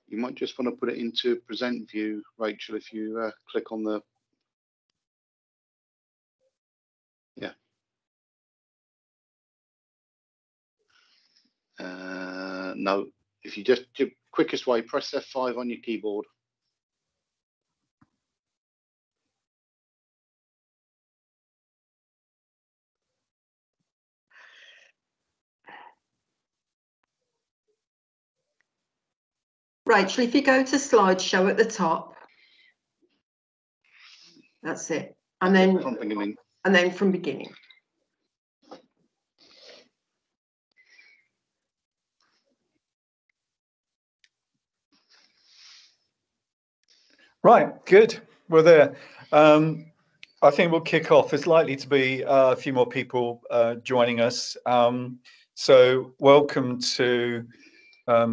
You might just want to put it into present view, Rachel, if you click on the, yeah. No, if you just, the quickest way, press F5 on your keyboard. Rachel, if you go to slideshow at the top, that's it. And then from beginning. And then from beginning. Right, good. We're there. I think we'll kick off. There's likely to be a few more people joining us. So welcome to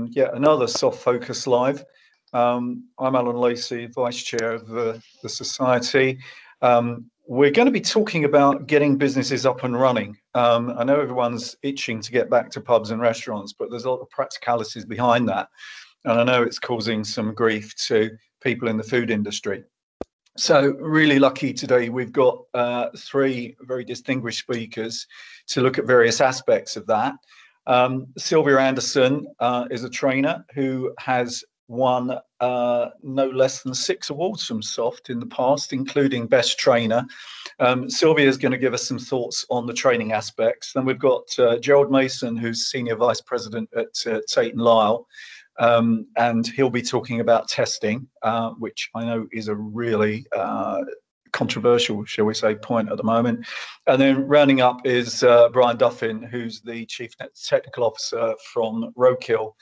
yet another Soft Focus Live. I'm Alan Lacey, Vice Chair of the Society. We're going to be talking about getting businesses up and running. I know everyone's itching to get back to pubs and restaurants, but there's a lot of practicalities behind that. And I know it's causing some grief to people in the food industry. So really lucky today, we've got three very distinguished speakers to look at various aspects of that. Sylvia Anderson is a trainer who has won no less than 6 awards from SOFHT in the past, including Best Trainer. Sylvia is going to give us some thoughts on the training aspects. Then we've got Gerald Mason, who's Senior Vice President at Tate & Lyle. And he'll be talking about testing, which I know is a really controversial, shall we say, point at the moment. And then rounding up is Brian Duffin, who's the Chief Technical Officer from Roadkill,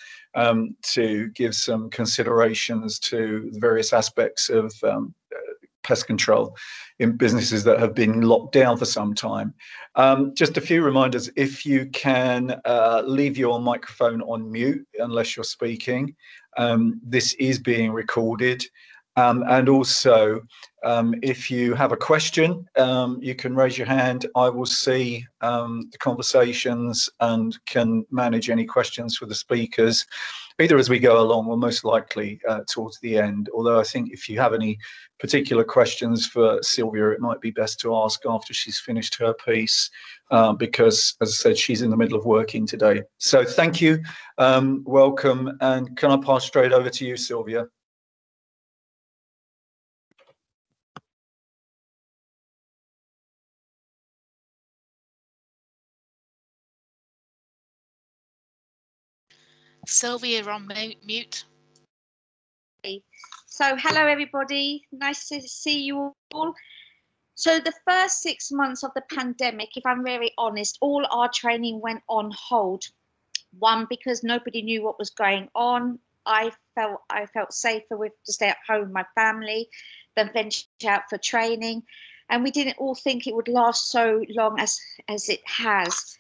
to give some considerations to the various aspects of pest control in businesses that have been locked down for some time. Just a few reminders: if you can leave your microphone on mute unless you're speaking. This is being recorded. And also, if you have a question, you can raise your hand. I will see the conversations and can manage any questions for the speakers, either as we go along or most likely towards the end. Although I think if you have any particular questions for Sylvia, it might be best to ask after she's finished her piece, because, as I said, she's in the middle of working today. So thank you, welcome, and can I pass straight over to you, Sylvia? Sylvia, you're on mute. So hello everybody, nice to see you all. So the first 6 months of the pandemic, if I'm very honest, all our training went on hold. One, because nobody knew what was going on. I felt safer to stay at home with my family than venture out for training. And we didn't all think it would last so long as it has.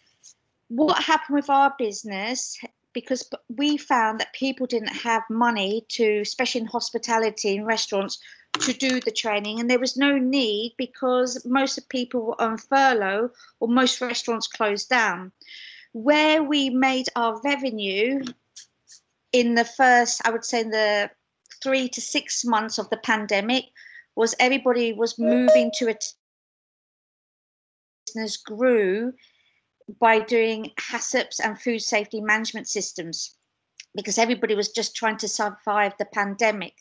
What happened with our business, because we found that people didn't have money to, especially in hospitality and restaurants, to do the training, and there was no need because most of the people were on furlough or most restaurants closed down. Where we made our revenue in the first, I would say in the 3 to 6 months of the pandemic, was everybody was moving to a business grew by doing HACCPs and food safety management systems, because everybody was just trying to survive the pandemic.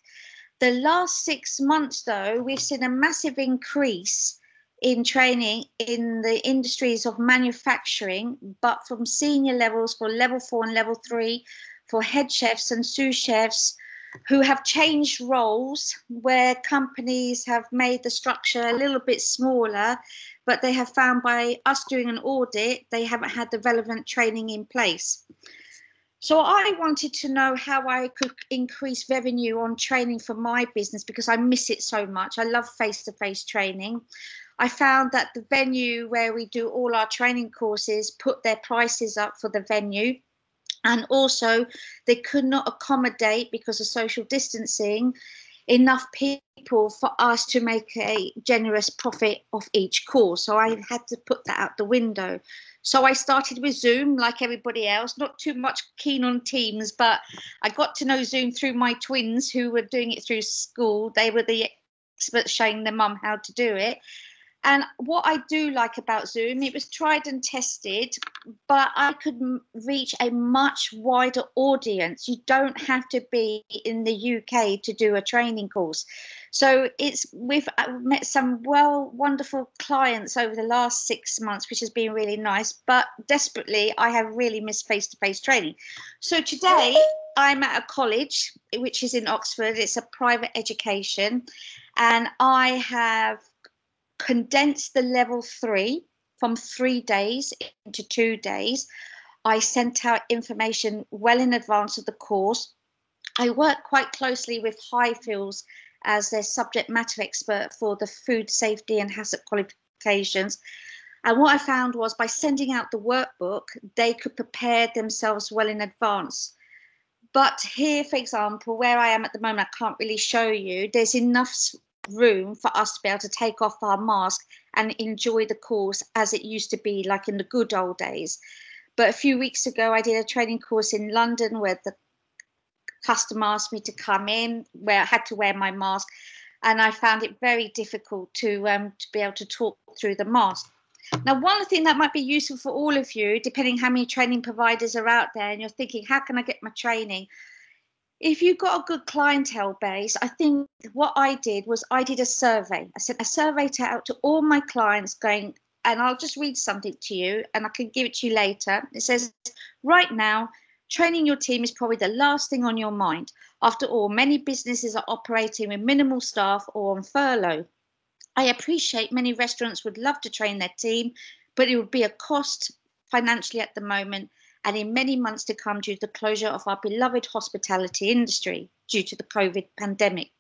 The last 6 months, though, we've seen a massive increase in training in the industries of manufacturing, but from senior levels for level 4 and level 3, for head chefs and sous chefs who have changed roles, where companies have made the structure a little bit smaller, but they have found by us doing an audit, they haven't had the relevant training in place. So I wanted to know how I could increase revenue on training for my business, because I miss it so much. I love face-to-face training. I found that the venue where we do all our training courses put their prices up for the venue. And also they could not accommodate, because of social distancing, enough people for us to make a generous profit off each course. So I had to put that out the window. So I started with Zoom like everybody else, not too much keen on Teams, but I got to know Zoom through my twins who were doing it through school. They were the experts showing their mum how to do it. And what I do like about Zoom, it was tried and tested, but I could reach a much wider audience. You don't have to be in the UK to do a training course. So we've met some wonderful clients over the last 6 months, which has been really nice, but desperately, I have really missed face-to-face training. So today I'm at a college, which is in Oxford. It's a private education, and I have condensed the level 3 from 3 days into 2 days. I sent out information well in advance of the course. I work quite closely with Highfields as their subject matter expert for the food safety and HACCP qualifications. And what I found was by sending out the workbook, they could prepare themselves well in advance. But here, for example, where I am at the moment, I can't really show you, there's enough room for us to be able to take off our mask and enjoy the course as it used to be, like in the good old days. But a few weeks ago, I did a training course in London where the customer asked me to come in, where I had to wear my mask, and I found it very difficult to be able to talk through the mask. Now, one thing that might be useful for all of you, depending how many training providers are out there, and you're thinking, how can I get my training? If you've got a good clientele base, I think what I did was I did a survey. I sent a survey out to all my clients going, and I'll just read something to you and I can give it to you later. It says, right now, training your team is probably the last thing on your mind. After all, many businesses are operating with minimal staff or on furlough. I appreciate many restaurants would love to train their team, but it would be a cost financially at the moment and in many months to come due to the closure of our beloved hospitality industry due to the COVID pandemic.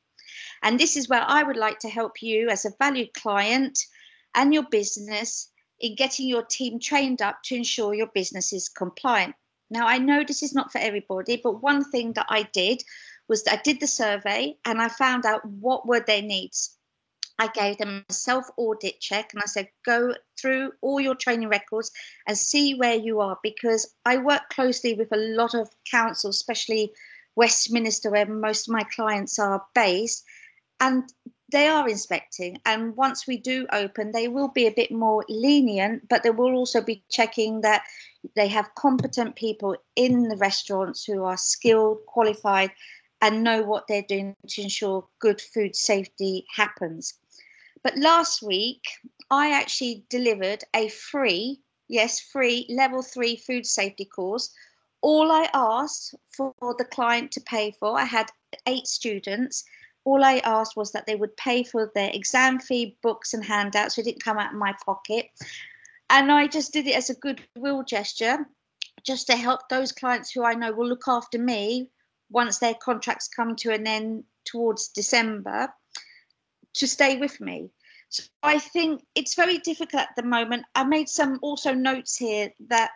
And this is where I would like to help you as a valued client and your business in getting your team trained up to ensure your business is compliant. Now, I know this is not for everybody, but one thing that I did was that I did the survey and I found out what were their needs. I gave them a self-audit check and I said, go through all your training records and see where you are, because I work closely with a lot of councils, especially Westminster, where most of my clients are based, and they are inspecting. And once we do open, they will be a bit more lenient, but they will also be checking that they have competent people in the restaurants who are skilled, qualified, and know what they're doing to ensure good food safety happens. But last week, I actually delivered a free level 3 food safety course. All I asked for the client to pay for, I had 8 students. All I asked was that they would pay for their exam fee, books and handouts, so it didn't come out of my pocket. And I just did it as a goodwill gesture, just to help those clients who I know will look after me once their contracts come to an end towards December, to stay with me. So I think it's very difficult at the moment. I made some also notes here that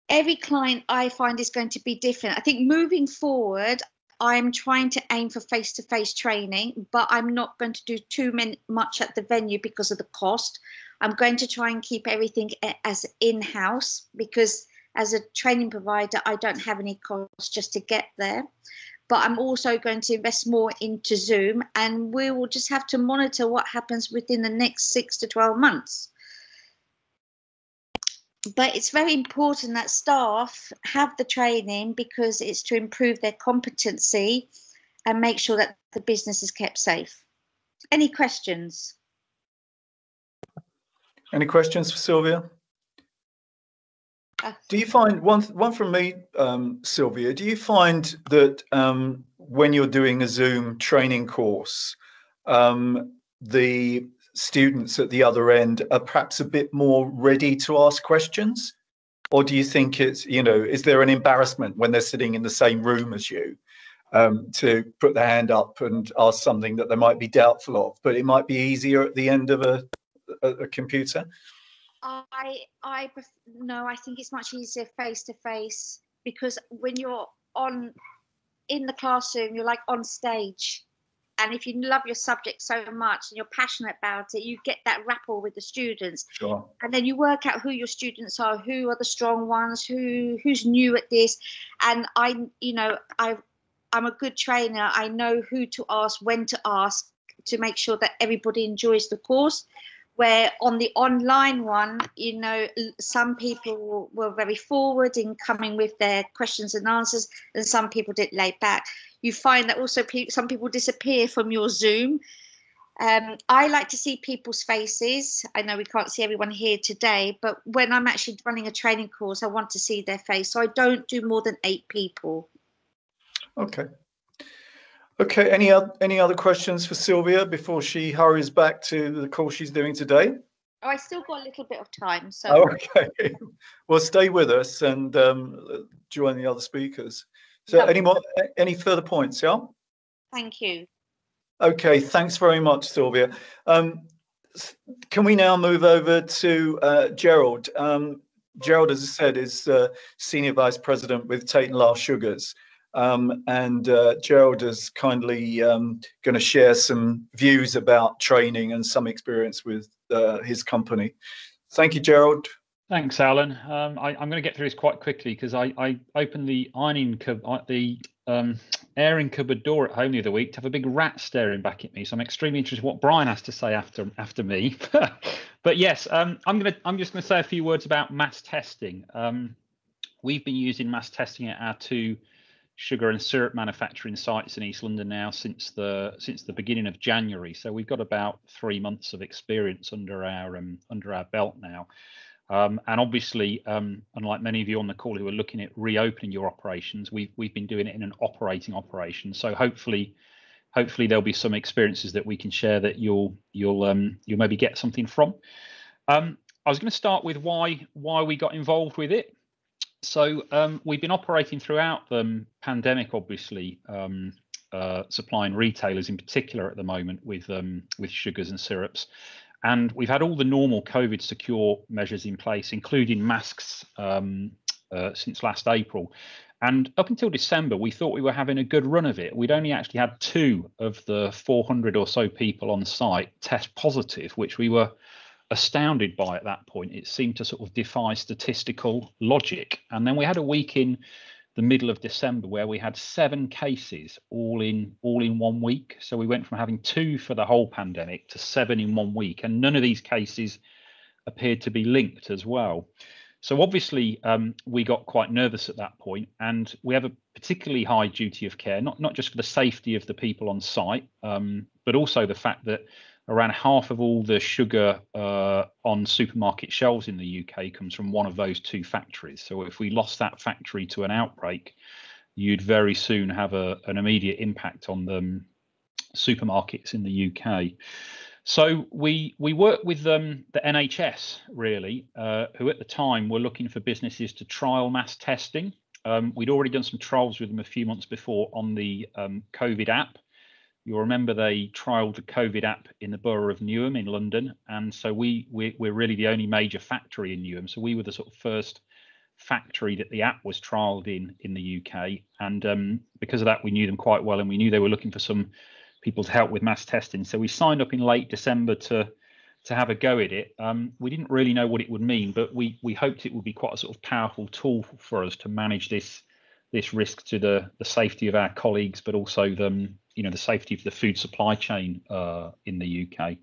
every client I find is going to be different. I think moving forward, I'm trying to aim for face-to-face training, but I'm not going to do too much at the venue because of the cost. I'm going to try and keep everything as in-house, because as a training provider, I don't have any costs just to get there. But I'm also going to invest more into Zoom, and we will just have to monitor what happens within the next 6 to 12 months. But it's very important that staff have the training, because it's to improve their competency and make sure that the business is kept safe. Any questions? Any questions for Sylvia? Do you find, one from me, Sylvia, do you find that when you're doing a Zoom training course, the students at the other end are perhaps a bit more ready to ask questions? Or do you think it's, is there an embarrassment when they're sitting in the same room as you to put their hand up and ask something that they might be doubtful of, but it might be easier at the end of a computer? No, I think it's much easier face to face, because when you're on in the classroom, you're like on stage. And if you love your subject so much and you're passionate about it, you get that rapport with the students. Sure. And then you work out who your students are, who are the strong ones, who's new at this. And I'm a good trainer. I know who to ask, when to ask, to make sure that everybody enjoys the course. Where on the online one, some people were very forward in coming with their questions and answers, and some people did lay back. You find that also some people disappear from your Zoom. I like to see people's faces. I know we can't see everyone here today, but when I'm actually running a training course, I want to see their face. So I don't do more than 8 people. Okay. Okay, any other questions for Sylvia before she hurries back to the course she's doing today? Oh, I still got a little bit of time. So okay. Well, stay with us and join the other speakers. So any further points, yeah? Thank you. Okay, thanks very much, Sylvia. Can we now move over to Gerald? Gerald, as I said, is Senior Vice President with Tate & Lyle Sugars. And Gerald is kindly going to share some views about training and some experience with his company. Thank you, Gerald. Thanks, Alan. I'm going to get through this quite quickly because I opened the airing cupboard door at home the other week to have a big rat staring back at me. So I'm extremely interested in what Brian has to say after me. But yes, I'm just going to say a few words about mass testing. We've been using mass testing at our 2 sugar and syrup manufacturing sites in East London now since the beginning of January. So we've got about 3 months of experience under our belt now. And obviously, unlike many of you on the call who are looking at reopening your operations, we've been doing it in an operating operation. So hopefully there'll be some experiences that we can share that you'll maybe get something from. I was going to start with why we got involved with it. So we've been operating throughout the pandemic, obviously, supplying retailers in particular at the moment with sugars and syrups. And we've had all the normal COVID secure measures in place, including masks, since last April. And up until December, we thought we were having a good run of it. We'd only actually had 2 of the 400 or so people on site test positive, which we were astounded by at that point. It seemed to sort of defy statistical logic. And then we had a week in the middle of December where we had 7 cases all in 1 week. So we went from having 2 for the whole pandemic to 7 in 1 week, and none of these cases appeared to be linked as well. So obviously we got quite nervous at that point, and we have a particularly high duty of care, not just for the safety of the people on site, but also the fact that around half of all the sugar on supermarket shelves in the UK comes from one of those 2 factories. So if we lost that factory to an outbreak, you'd very soon have an immediate impact on the supermarkets in the UK. So we worked with the NHS, really, who at the time were looking for businesses to trial mass testing. We'd already done some trials with them a few months before on the COVID app. You'll remember they trialled the COVID app in the borough of Newham in London. And so we're really the only major factory in Newham. So we were the sort of first factory that the app was trialled in the UK. And because of that, we knew them quite well, and we knew they were looking for some people to help with mass testing. So we signed up in late December to have a go at it. We didn't really know what it would mean, but we hoped it would be quite a sort of powerful tool for us to manage this risk to the safety of our colleagues, but also the safety of the food supply chain in the UK.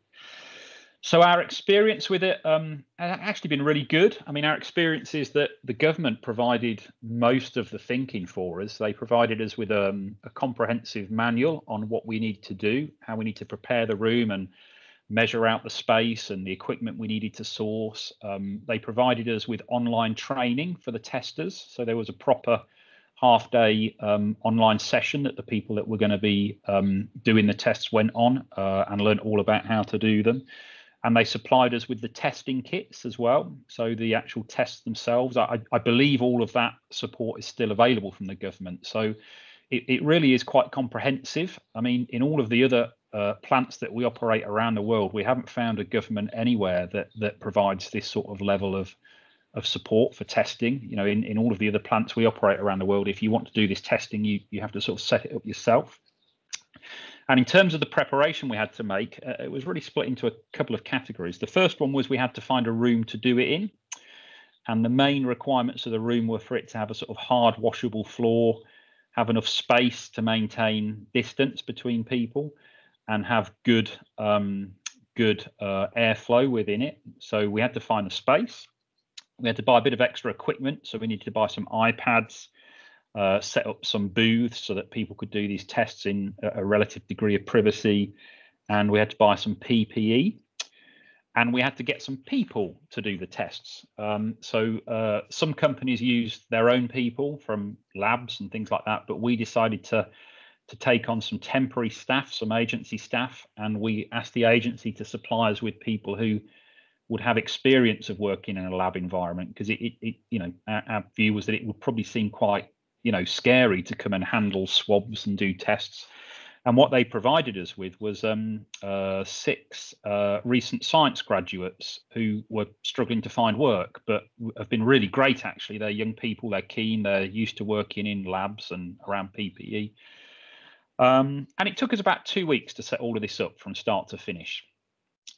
So our experience with it has actually been really good. I mean, our experience is that the government provided most of the thinking for us. They provided us with a comprehensive manual on what we need to do, how we need to prepare the room and measure out the space and the equipment we needed to source. They provided us with online training for the testers. So there was a proper half-day online session that the people that were going to be doing the tests went on and learned all about how to do them. And they supplied us with the testing kits as well. So the actual tests themselves, I believe all of that support is still available from the government. So it really is quite comprehensive. I mean, in all of the other plants that we operate around the world, we haven't found a government anywhere that provides this sort of level of support for testing. You know, in all of the other plants we operate around the world, if you want to do this testing, you have to sort of set it up yourself. And in terms of the preparation we had to make, it was really split into a couple of categories. The first one was we had to find a room to do it in. And the main requirements of the room were for it to have a sort of hard washable floor, have enough space to maintain distance between people, and have good airflow within it. So we had to find the space. We had to buy a bit of extra equipment. So we needed to buy some iPads, set up some booths so that people could do these tests in a relative degree of privacy. And we had to buy some PPE. And we had to get some people to do the tests. So some companies used their own people from labs and things like that, but we decided to take on some temporary staff, some agency staff, and we asked the agency to supply us with people who would have experience of working in a lab environment, because our view was that it would probably seem quite, scary to come and handle swabs and do tests. And what they provided us with was 6 recent science graduates who were struggling to find work, but have been really great, actually. They're young people, they're keen, they're used to working in labs and around PPE. And it took us about 2 weeks to set all of this up from start to finish.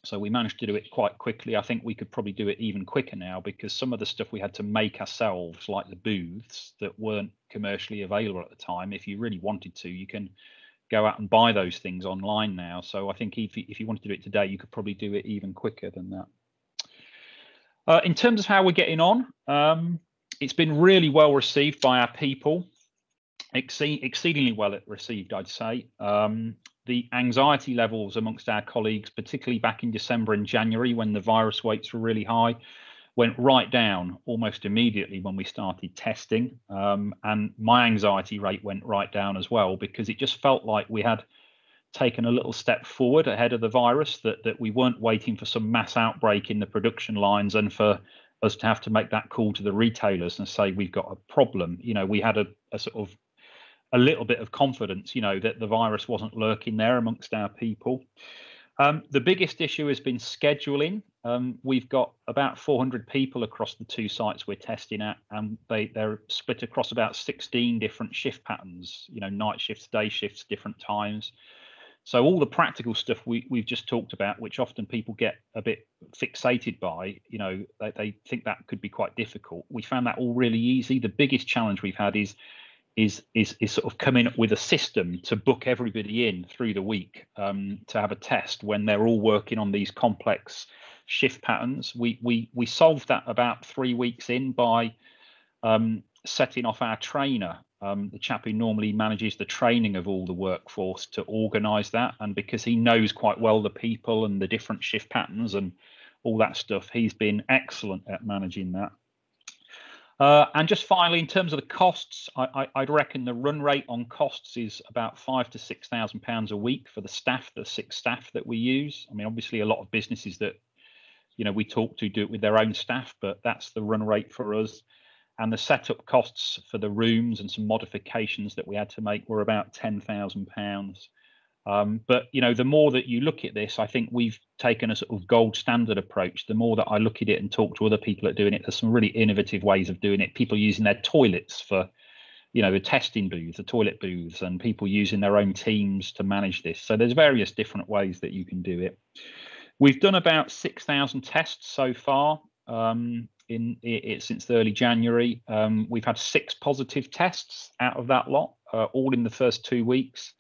So we managed to do it quite quickly. I think we could probably do it even quicker now, because some of the stuff we had to make ourselves, like the booths that weren't commercially available at the time, if you really wanted to, you can go out and buy those things online now. So I think if you wanted to do it today, you could probably do it even quicker than that. In terms of how we're getting on, it's been really well received by our people, exceedingly well received, I'd say. The anxiety levels amongst our colleagues, particularly back in December and January when the virus rates were really high, went right down almost immediately when we started testing. And my anxiety rate went right down as well, because it just felt like we had taken a little step forward ahead of the virus, that we weren't waiting for some mass outbreak in the production lines and for us to have to make that call to the retailers and say we've got a problem. We had a sort of a little bit of confidence, that the virus wasn't lurking there amongst our people. The biggest issue has been scheduling. We've got about 400 people across the 2 sites we're testing at, and they're split across about 16 different shift patterns, night shifts, day shifts, different times. So all the practical stuff we've just talked about, which often people get a bit fixated by, they think that could be quite difficult. We found that all really easy. The biggest challenge we've had is sort of coming up with a system to book everybody in through the week to have a test when they're all working on these complex shift patterns. We solved that about 3 weeks in by setting off our trainer, the chap who normally manages the training of all the workforce, to organise that. And because he knows quite well the people and the different shift patterns and all that stuff, he's been excellent at managing that. And just finally, in terms of the costs, I'd reckon the run rate on costs is about £5,000 to £6,000 a week for the staff, the 6 staff that we use. I mean, obviously, a lot of businesses that we talk to do it with their own staff, but that's the run rate for us. And the setup costs for the rooms and some modifications that we had to make were about £10,000. But the more that you look at this, I think we've taken a sort of gold standard approach. The more that I look at it and talk to other people that are doing it, there's some really innovative ways of doing it. People using their toilets for, the testing booths, the toilet booths, and people using their own teams to manage this. So there's various different ways that you can do it. We've done about 6,000 tests so far since early January. We've had 6 positive tests out of that lot, all in the first 2 weeks.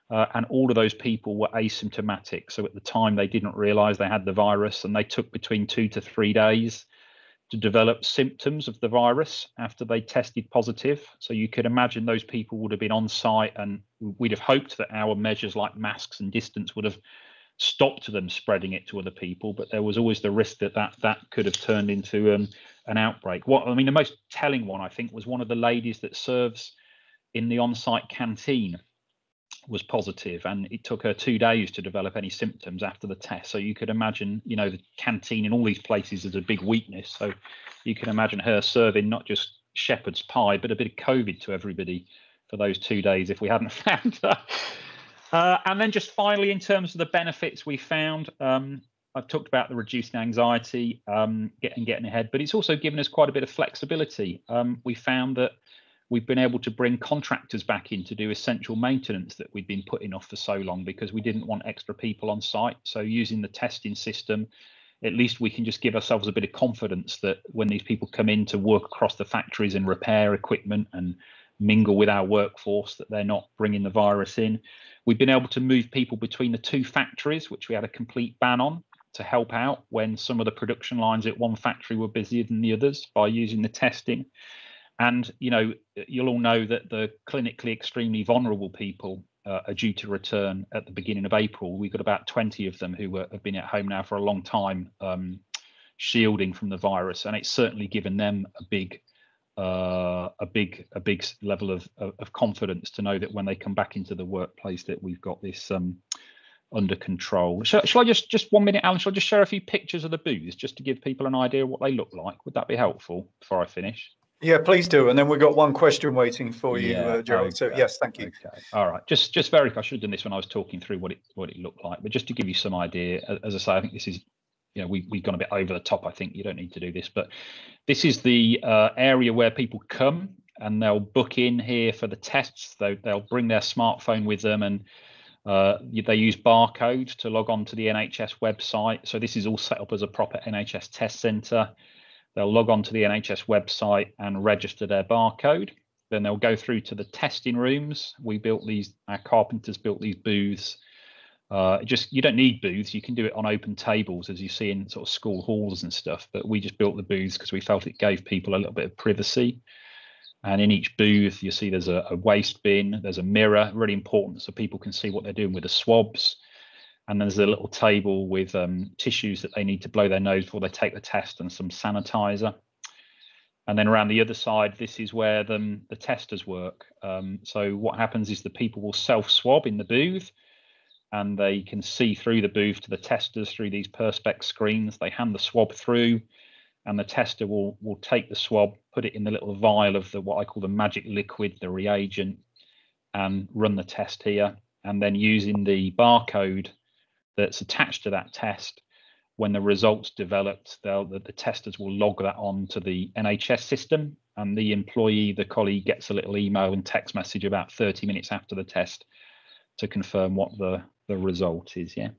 And all of those people were asymptomatic. So at the time, they didn't realise they had the virus, and they took between 2 to 3 days to develop symptoms of the virus after they tested positive. So you could imagine those people would have been on site, and we'd have hoped that our measures like masks and distance would have stopped them spreading it to other people. But there was always the risk that could have turned into an outbreak. The most telling one, I think, was one of the ladies that serves in the on-site canteen was positive, and it took her 2 days to develop any symptoms after the test. So you could imagine, the canteen in all these places is a big weakness. So you can imagine her serving not just shepherd's pie, but a bit of COVID to everybody for those 2 days if we hadn't found her. And then just finally, in terms of the benefits we found, I've talked about the reducing anxiety, getting ahead, but it's also given us quite a bit of flexibility. We found that we've been able to bring contractors back in to do essential maintenance that we'd been putting off for so long because we didn't want extra people on site. So using the testing system, at least we can just give ourselves a bit of confidence that when these people come in to work across the factories and repair equipment and mingle with our workforce, that they're not bringing the virus in. We've been able to move people between the two factories, which we had a complete ban on, to help out when some of the production lines at one factory were busier than the others by using the testing. And, you know, you'll all know that the clinically extremely vulnerable people are due to return at the beginning of April. We've got about 20 of them who have been at home now for a long time, shielding from the virus. And it's certainly given them a big level of confidence to know that when they come back into the workplace that we've got this under control. Shall I just 1 minute, Alan, shall I just share a few pictures of the booths just to give people an idea of what they look like? Would that be helpful before I finish? Yeah, please do. And then we've got one question waiting for you, Gerald. Okay, So yes, thank you. Okay, all right. Just very, I should have done this when I was talking through what it looked like, but just to give you some idea, as I say, I think this is, you know, we've gone a bit over the top. I think you don't need to do this, but this is the area where people come and they'll book in here for the tests. They'll bring their smartphone with them, and they use barcode to log on to the NHS website. So this is all set up as a proper NHS test centre. They'll log on to the NHS website and register their barcode. Then they'll go through to the testing rooms. Our carpenters built these booths. You don't need booths. You can do it on open tables, as you see in sort of school halls and stuff. But we just built the booths because we felt it gave people a little bit of privacy. And in each booth, you see there's a waste bin, there's a mirror, really important so people can see what they're doing with the swabs. And there's a little table with tissues that they need to blow their nose before they take the test, and some sanitizer. And then around the other side, this is where the testers work. So what happens is the people will self-swab in the booth, and they can see through the booth to the testers through these perspex screens. They hand the swab through, and the tester will take the swab, put it in the little vial of what I call the magic liquid, the reagent, and run the test here. And then using the barcode that's attached to that test, when the results developed, the testers will log that on to the NHS system, and the colleague gets a little email and text message about 30 minutes after the test to confirm what the result is. Yeah.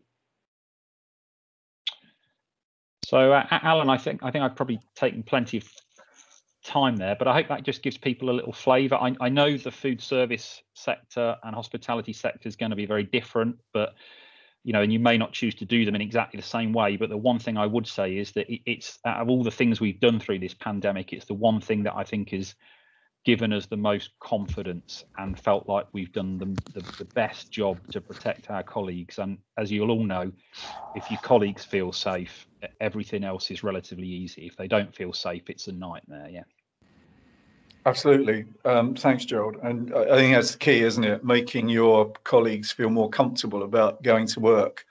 So Alan, I think I've probably taken plenty of time there, but I hope that just gives people a little flavour. I know the food service sector and hospitality sector is going to be very different, but you know, and you may not choose to do them in exactly the same way. But the one thing I would say is that it's, out of all the things we've done through this pandemic, it's the one thing that I think is given us the most confidence and felt like we've done the best job to protect our colleagues. And as you'll all know, if your colleagues feel safe, everything else is relatively easy. If they don't feel safe, it's a nightmare. Yeah. Absolutely. Thanks, Gerald. And I think that's the key, isn't it? Making your colleagues feel more comfortable about going to work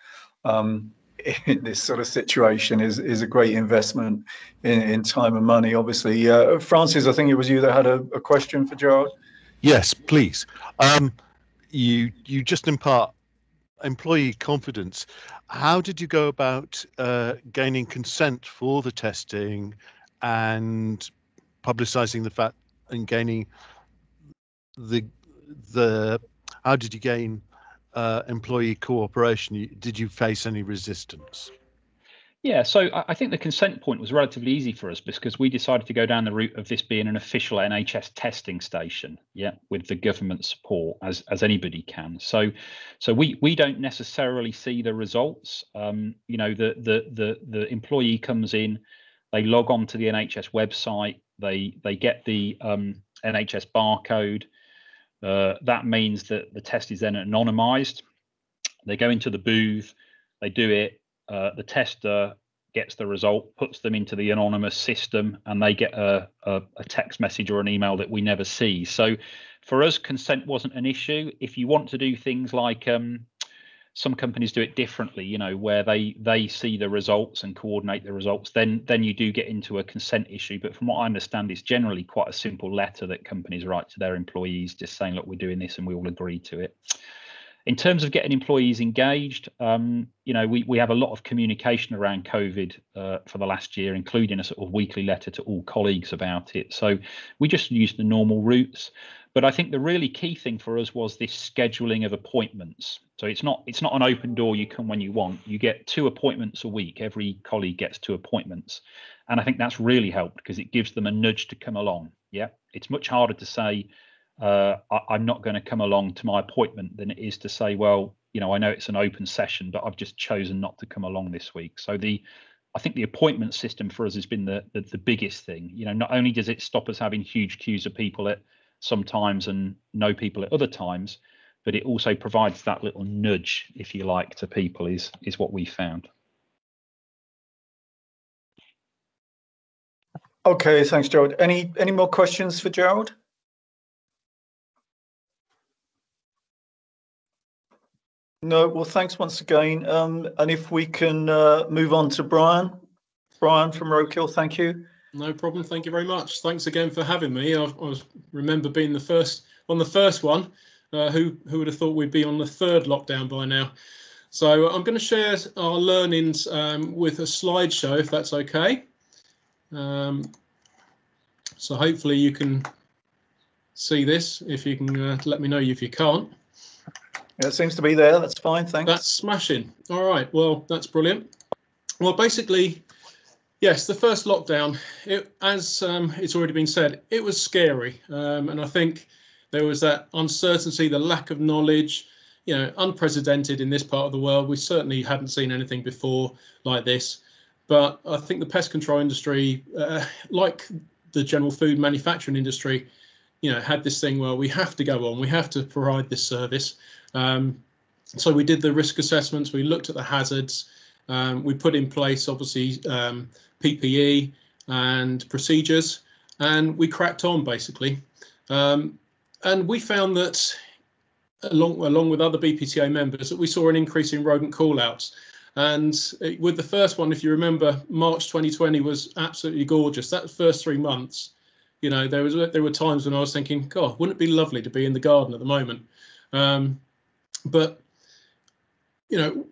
in this sort of situation is a great investment in time and money, obviously. Francis, I think it was you that had a question for Gerald. Yes, please. You just impart employee confidence. How did you go about gaining consent for the testing and publicising the fact and gaining how did you gain employee cooperation? Did you face any resistance? Yeah, so I think the consent point was relatively easy for us because we decided to go down the route of this being an official NHS testing station, yeah, with the government support as anybody can. So we don't necessarily see the results. You know, the employee comes in, they log on to the NHS website, they get the NHS barcode. That means that the test is then anonymised. They go into the booth, they do it. The tester gets the result, puts them into the anonymous system, and they get a text message or an email that we never see. So for us, consent wasn't an issue. If you want to do things like some companies do it differently, you know, where they see the results and coordinate the results, then you do get into a consent issue. But from what I understand, it's generally quite a simple letter that companies write to their employees just saying, look, we're doing this and we all agree to it. In terms of getting employees engaged, you know, we have a lot of communication around COVID for the last year, including a sort of weekly letter to all colleagues about it. So we just use the normal routes. But I think the really key thing for us was this scheduling of appointments. So it's not an open door, you come when you want. You get 2 appointments a week. Every colleague gets 2 appointments. And I think that's really helped because it gives them a nudge to come along. Yeah, it's much harder to say, I'm not going to come along to my appointment than it is to say, well, you know, I know it's an open session, but I've just chosen not to come along this week. So I think the appointment system for us has been the biggest thing. You know, not only does it stop us having huge queues of people at some times and no people at other times, but it also provides that little nudge, if you like, to people is what we found. Okay, thanks, Gerald. Any more questions for Gerald? No, well, thanks once again. And if we can move on to Brian from Roadkill, thank you. No problem. Thank you very much. Thanks again for having me. I remember being the first one. Who would have thought we'd be on the 3rd lockdown by now? So I'm going to share our learnings with a slideshow, if that's okay. So hopefully you can see this. If you can let me know if you can't. Yeah, it seems to be there. That's fine. Thanks. That's smashing. All right. Well, that's brilliant. Well, basically, yes, the first lockdown, as it's already been said, it was scary. And I think there was that uncertainty, the lack of knowledge, you know, unprecedented in this part of the world. We certainly hadn't seen anything before like this. But I think the pest control industry, like the general food manufacturing industry, you know, had this thing where we have to go on, we have to provide this service. So we did the risk assessments, we looked at the hazards, we put in place, obviously, PPE and procedures, and we cracked on, basically. And we found that, along with other BPTA members, that we saw an increase in rodent call-outs. And with the first one, if you remember, March 2020 was absolutely gorgeous. That first 3 months, you know, there were times when I was thinking, God, wouldn't it be lovely to be in the garden at the moment? But, you know,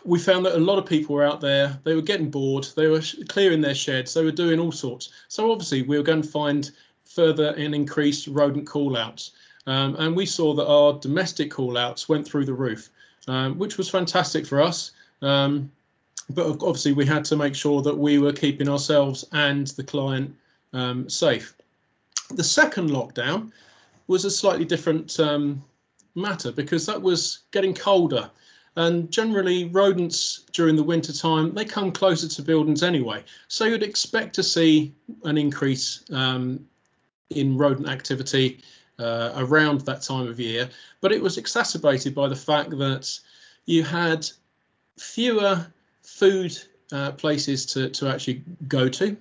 we found that a lot of people were out there, they were getting bored, they were clearing their sheds, they were doing all sorts. So obviously we were going to find further and increased rodent call-outs. And we saw that our domestic call-outs went through the roof, which was fantastic for us. But obviously we had to make sure that we were keeping ourselves and the client safe. The second lockdown was a slightly different matter because that was getting colder, and generally rodents during the winter time, they come closer to buildings anyway, so you'd expect to see an increase in rodent activity around that time of year, but it was exacerbated by the fact that you had fewer food places to actually go to.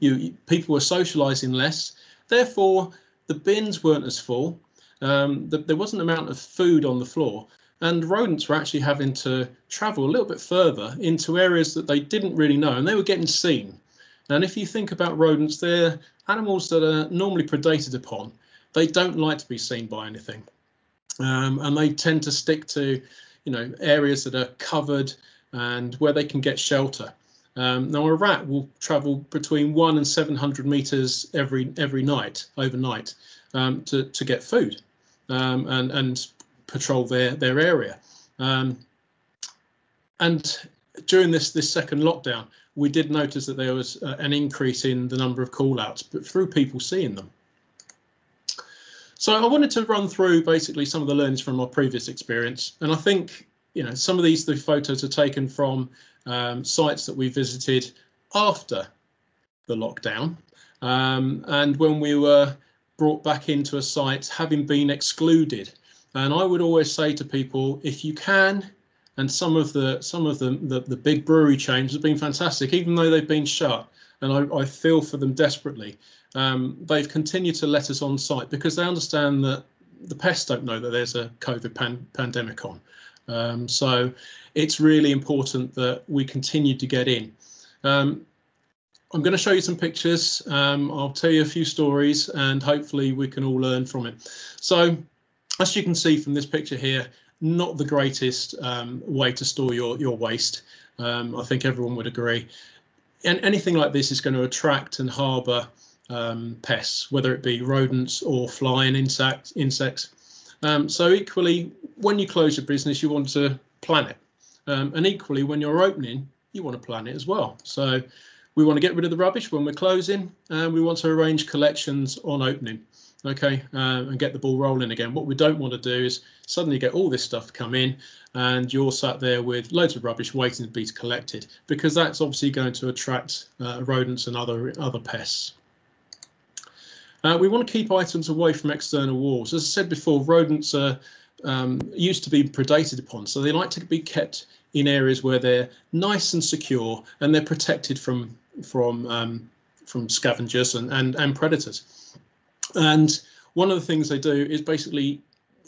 People were socializing less, therefore the bins weren't as full. There wasn't an amount of food on the floor, and rodents were actually having to travel a little bit further into areas that they didn't really know, and they were getting seen. And if you think about rodents, they're animals that are normally predated upon. They don't like to be seen by anything, and they tend to stick to, you know, areas that are covered and where they can get shelter. Now a rat will travel between 100 and 700 meters every night, overnight, to get food and patrol their area. And during this second lockdown, we did notice that there was an increase in the number of call-outs, but through people seeing them. So I wanted to run through basically some of the learnings from our previous experience, and I think, you know, some of the photos are taken from sites that we visited after the lockdown, and when we were brought back into a site having been excluded. And I would always say to people, if you can, and some of the big brewery chains have been fantastic, even though they've been shut, and I feel for them desperately. They've continued to let us on site because they understand that the pests don't know that there's a COVID pandemic on. So it's really important that we continue to get in. I'm going to show you some pictures. I'll tell you a few stories, and hopefully we can all learn from it. So as you can see from this picture here, not the greatest way to store your waste. I think everyone would agree. And anything like this is going to attract and harbour pests, whether it be rodents or flying insects. So equally, when you close your business, you want to plan it. And equally, when you're opening, you want to plan it as well. So we want to get rid of the rubbish when we're closing, and we want to arrange collections on opening, okay, and get the ball rolling again. What we don't want to do is suddenly get all this stuff come in and you're sat there with loads of rubbish waiting to be collected, because that's obviously going to attract rodents and other pests. We want to keep items away from external walls. As I said before, rodents are used to be predated upon, so they like to be kept in areas where they're nice and secure and they're protected from scavengers and predators. And one of the things they do is basically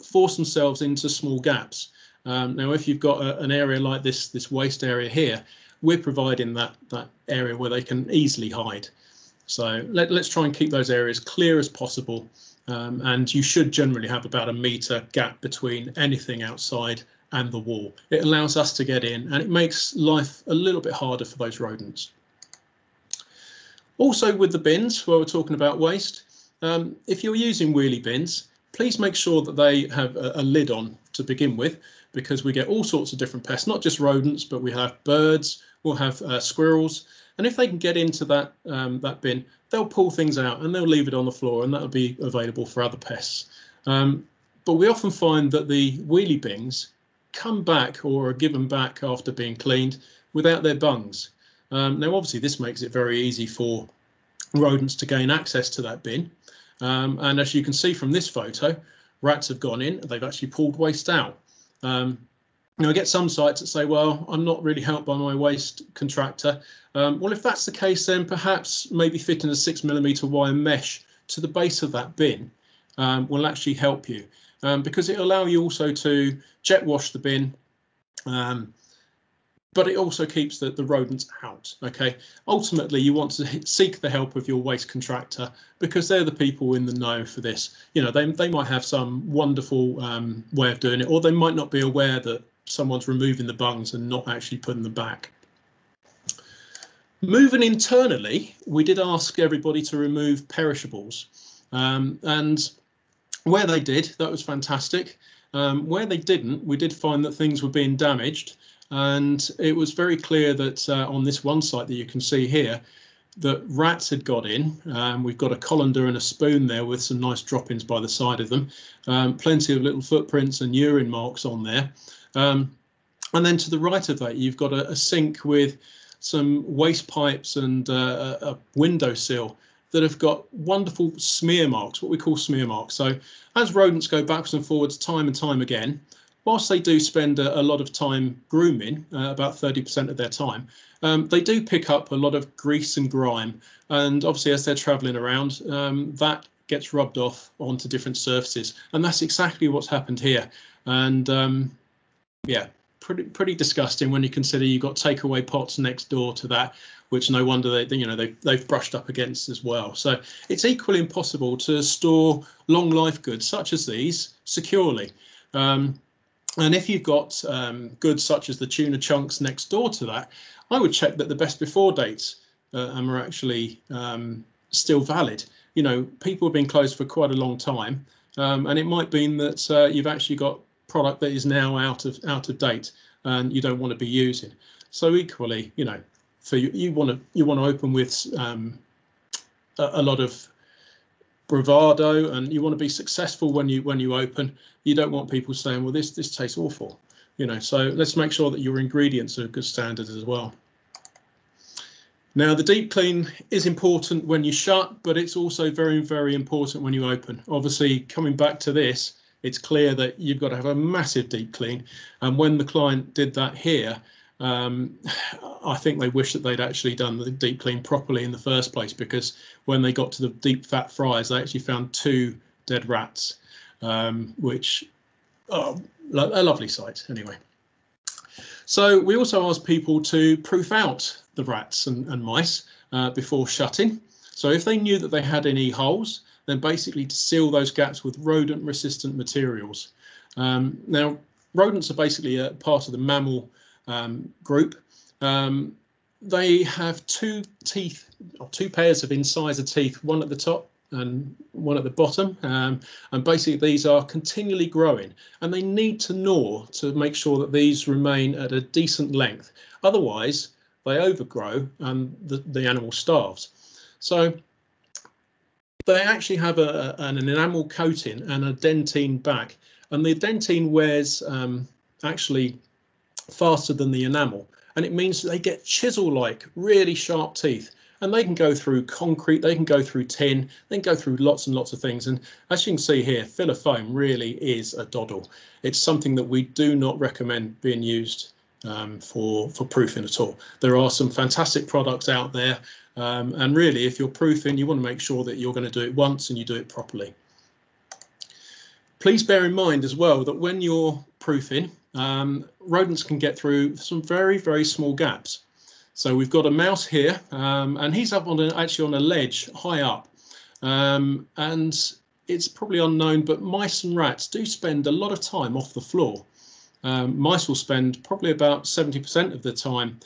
force themselves into small gaps. Now, if you've got an area like this waste area here, we're providing that area where they can easily hide. So let's try and keep those areas clear as possible. And you should generally have about a metre gap between anything outside and the wall. It allows us to get in, and it makes life a little bit harder for those rodents. Also, with the bins, where we're talking about waste, if you're using wheelie bins, please make sure that they have a lid on to begin with, because we get all sorts of different pests, not just rodents, but we have birds, we'll have squirrels. And if they can get into that bin, they'll pull things out and they'll leave it on the floor, and that'll be available for other pests. But we often find that the wheelie bins come back or are given back after being cleaned without their bungs. Now, obviously, this makes it very easy for rodents to gain access to that bin. And as you can see from this photo, rats have gone in, they've actually pulled waste out. Now, I get some sites that say, well, I'm not really helped by my waste contractor. Well, if that's the case, then perhaps maybe fitting a 6mm wire mesh to the base of that bin will actually help you, because it'll allow you also to jet wash the bin, but it also keeps the rodents out. Okay, ultimately you want to seek the help of your waste contractor, because they're the people in the know for this. You know, they might have some wonderful way of doing it, or they might not be aware that someone's removing the bungs and not actually putting them back. Moving internally, we did ask everybody to remove perishables, and where they did, that was fantastic. Where they didn't, we did find that things were being damaged, and it was very clear that on this one site that you can see here, that rats had got in. We've got a colander and a spoon there with some nice droppings by the side of them, plenty of little footprints and urine marks on there. And then to the right of that, you've got a sink with some waste pipes and a windowsill that have got wonderful smear marks, what we call smear marks. So as rodents go backwards and forwards time and time again, whilst they do spend a lot of time grooming, about 30% of their time, they do pick up a lot of grease and grime. And obviously, as they're travelling around, that gets rubbed off onto different surfaces. And that's exactly what's happened here. And yeah, pretty disgusting when you consider you've got takeaway pots next door to that, which no wonder they've brushed up against as well. So it's equally impossible to store long life goods such as these securely. And if you've got goods such as the tuna chunks next door to that, I would check that the best before dates are actually still valid. You know, people have been closed for quite a long time, and it might mean that you've actually got product that is now out of date and you don't want to be using. So equally, you know, for you want to open with a lot of bravado, and you want to be successful when you open. You don't want people saying, well, this tastes awful, you know. So let's make sure that your ingredients are good standards as well. Now, the deep clean is important when you shut, but it's also very, very important when you open. Obviously, coming back to this, it's clear that you've got to have a massive deep clean. And when the client did that here, I think they wish that they'd actually done the deep clean properly in the first place, because when they got to the deep fat fries, they actually found 2 dead rats, which are a lovely sight anyway. So we also asked people to proof out the rats and mice before shutting. So if they knew that they had any holes, then basically to seal those gaps with rodent resistant materials. Now, rodents are basically a part of the mammal group. They have two teeth, or two pairs of incisor teeth, one at the top and one at the bottom, and basically these are continually growing, and they need to gnaw to make sure that these remain at a decent length. Otherwise they overgrow and the animal starves. So they actually have an enamel coating and a dentine back, and the dentine wears actually faster than the enamel, and it means that they get chisel-like, really sharp teeth, and they can go through concrete, they can go through tin, they can go through lots and lots of things. And as you can see here, filler foam really is a doddle. It's something that we do not recommend being used for proofing at all. There are some fantastic products out there, and really if you're proofing, you want to make sure that you're going to do it once and you do it properly. Please bear in mind as well that when you're proofing, rodents can get through some very, very small gaps. So we've got a mouse here, and he's up on actually on a ledge high up, and it's probably unknown, but mice and rats do spend a lot of time off the floor. Mice will spend probably about 70% of the time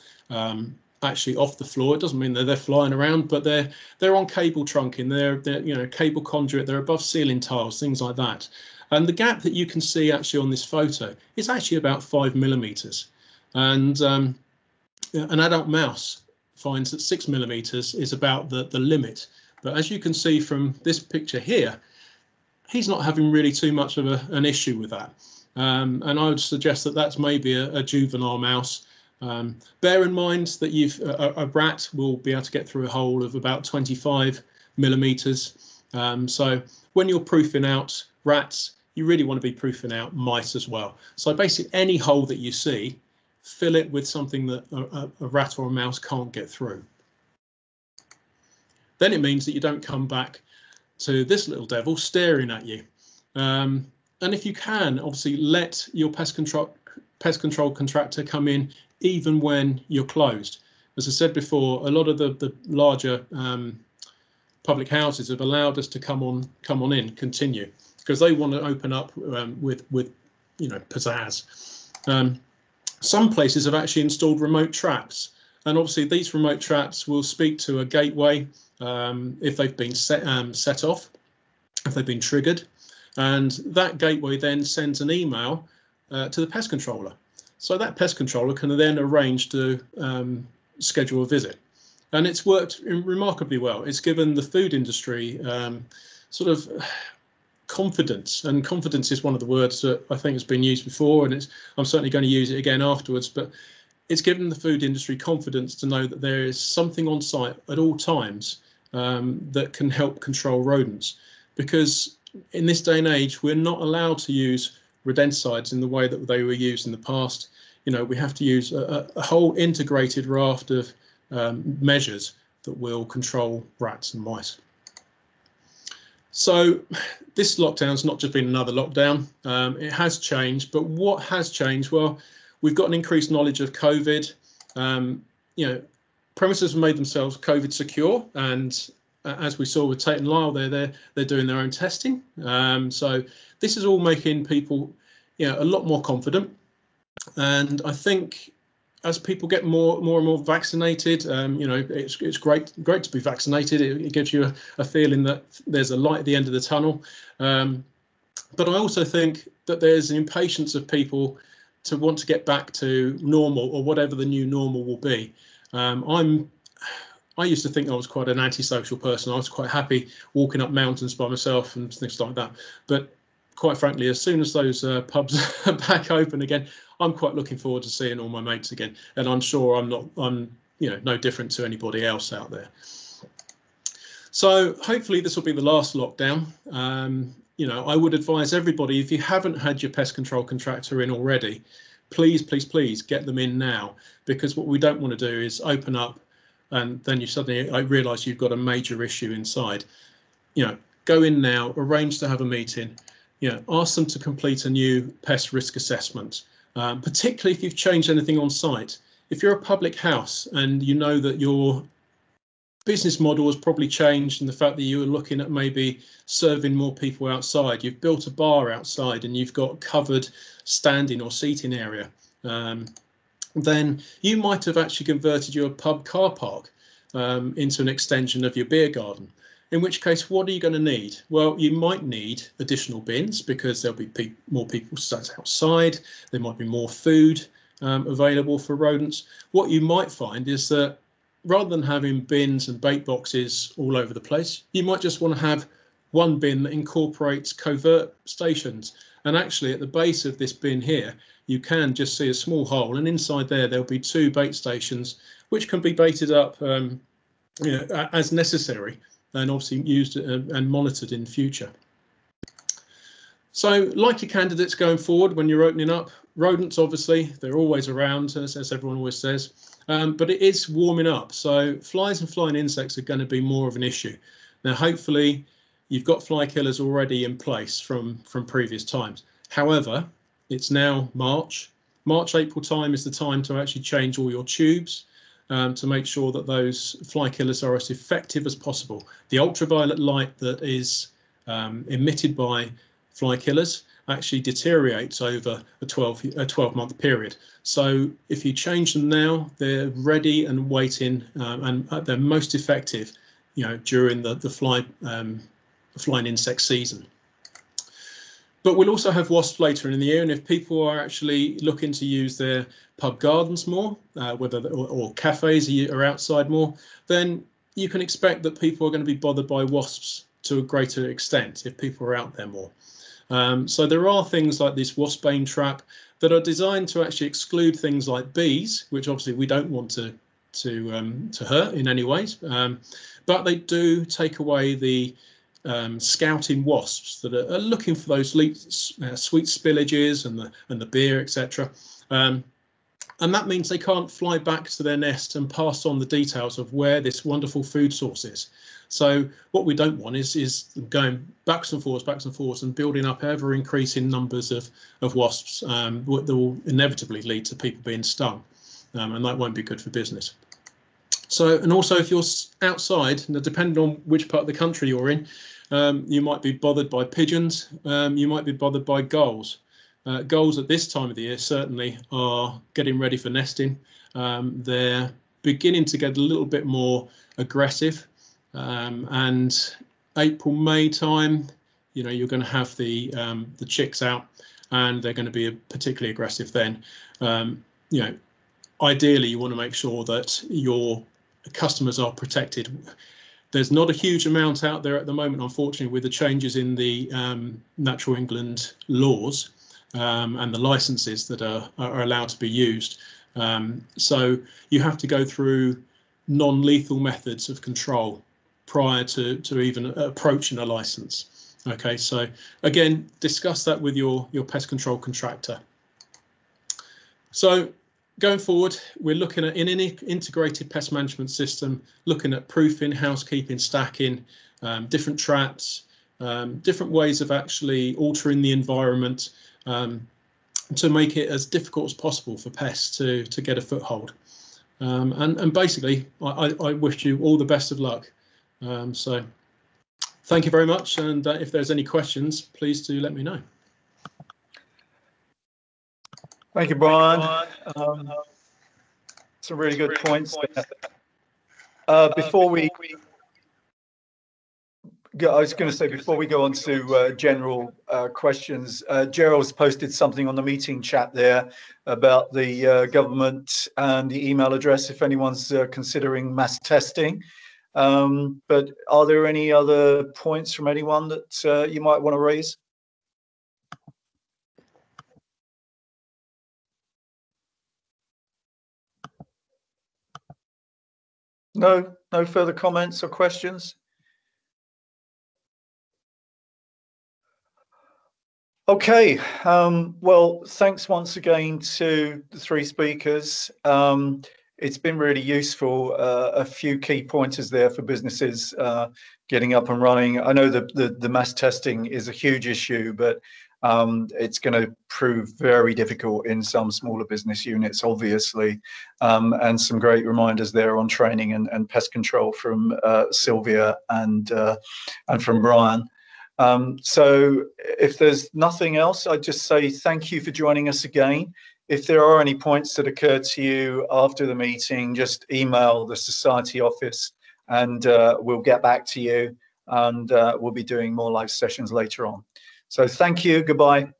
actually off the floor. It doesn't mean that they're flying around, but they're on cable trunking, they're cable conduit, they're above ceiling tiles, things like that. And the gap that you can see actually on this photo is actually about 5 millimeters, and an adult mouse finds that 6 millimeters is about the limit. But as you can see from this picture here, he's not having really too much of an issue with that. And I would suggest that that's maybe a juvenile mouse. Bear in mind that a rat will be able to get through a hole of about 25 millimeters. So when you're proofing out rats, you really want to be proofing out mice as well. So basically any hole that you see, fill it with something that a rat or a mouse can't get through. Then it means that you don't come back to this little devil staring at you. And if you can, obviously let your pest control contractor come in even when you're closed. As I said before, a lot of the larger public houses have allowed us to come on in, continue, because they want to open up with pizzazz. Some places have actually installed remote traps, and obviously these remote traps will speak to a gateway if they've been set off, if they've been triggered, and that gateway then sends an email to the pest controller. So that pest controller can then arrange to schedule a visit, and it's worked remarkably well. It's given the food industry sort of confidence, and confidence is one of the words that I think has been used before, and I'm certainly going to use it again afterwards, but it's given the food industry confidence to know that there is something on site at all times that can help control rodents, because in this day and age we're not allowed to use rodenticides in the way that they were used in the past. We have to use a whole integrated raft of measures that will control rats and mice. So this lockdown's not just been another lockdown. It has changed, but what has changed? Well, we've got an increased knowledge of COVID. Premises have made themselves COVID secure, and as we saw with Tate and Lyle, they're doing their own testing. So this is all making people, a lot more confident. And I think as people get more and more vaccinated, it's great to be vaccinated. It gives you a feeling that there's a light at the end of the tunnel. But I also think that there's an impatience of people to want to get back to normal, or whatever the new normal will be. I used to think I was quite an antisocial person. I was quite happy walking up mountains by myself and things like that. But quite frankly, as soon as those pubs are back open again, I'm quite looking forward to seeing all my mates again. And I'm sure I'm no different to anybody else out there. So hopefully this will be the last lockdown. I would advise everybody, if you haven't had your pest control contractor in already, please get them in now, because what we don't want to do is open up and then you suddenly realise you've got a major issue inside. Go in now, arrange to have a meeting, ask them to complete a new pest risk assessment, particularly if you've changed anything on site. If you're a public house and you know that your business model has probably changed in the fact that you were looking at maybe serving more people outside. You've built a bar outside and you've got covered standing or seating area. Then you might have actually converted your pub car park into an extension of your beer garden. In which case, what are you going to need? Well, you might need additional bins because there'll be more people sat outside. There might be more food available for rodents. What you might find is that rather than having bins and bait boxes all over the place, you might just want to have one bin that incorporates covert stations. And actually, at the base of this bin here, you can just see a small hole, and inside there, there'll be 2 bait stations, which can be baited up as necessary, and obviously used and monitored in future. So likely candidates going forward when you're opening up, rodents, obviously, they're always around, as everyone always says, but it is warming up. So flies and flying insects are going to be more of an issue. Now, hopefully, you've got fly killers already in place from previous times. However, it's now March. April time is the time to actually change all your tubes to make sure that those fly killers are as effective as possible. The ultraviolet light that is emitted by fly killers actually deteriorates over a 12-month period. So if you change them now, they're ready and waiting, and they're most effective, during the flying insect season. But we'll also have wasps later in the year, and if people are actually looking to use their pub gardens more, or cafes are outside more, then you can expect that people are going to be bothered by wasps to a greater extent if people are out there more. So there are things like this wasp-bane trap that are designed to actually exclude things like bees, which obviously we don't want to hurt in any ways, but they do take away the scouting wasps that are looking for those sweet spillages and the beer, etc. And that means they can't fly back to their nest and pass on the details of where this wonderful food source is. So what we don't want is going backwards and forwards and building up ever increasing numbers of wasps that will inevitably lead to people being stung, and that won't be good for business. So, and also if you're outside, depending on which part of the country you're in, you might be bothered by pigeons, you might be bothered by gulls. Gulls at this time of the year certainly are getting ready for nesting. They're beginning to get a little bit more aggressive, and April, May time, you're going to have the chicks out, and they're going to be particularly aggressive then. Ideally, you want to make sure that your customers are protected. There's not a huge amount out there at the moment, unfortunately, with the changes in the Natural England laws and the licenses that are allowed to be used. So you have to go through non-lethal methods of control prior to even approaching a license. Okay, so again, discuss that with your pest control contractor. So going forward, we're looking at in an integrated pest management system, looking at proofing, housekeeping, stacking, different traps, different ways of actually altering the environment to make it as difficult as possible for pests to get a foothold. And basically, I wish you all the best of luck. So thank you very much. And if there's any questions, please do let me know. Thank you, Brian. Some really good points there. Before we go, I was going to say, before we go on to general questions, Gerald's posted something on the meeting chat there about the government and the email address if anyone's considering mass testing. But are there any other points from anyone that you might want to raise? No further comments or questions? Okay, well, thanks once again to the 3 speakers. It's been really useful, a few key pointers there for businesses getting up and running. I know the mass testing is a huge issue, but It's going to prove very difficult in some smaller business units, obviously, and some great reminders there on training and pest control from Sylvia and from Brian. So if there's nothing else, I'd just say thank you for joining us again. If there are any points that occur to you after the meeting, just email the Society office and we'll get back to you, and we'll be doing more live sessions later on. So thank you, goodbye.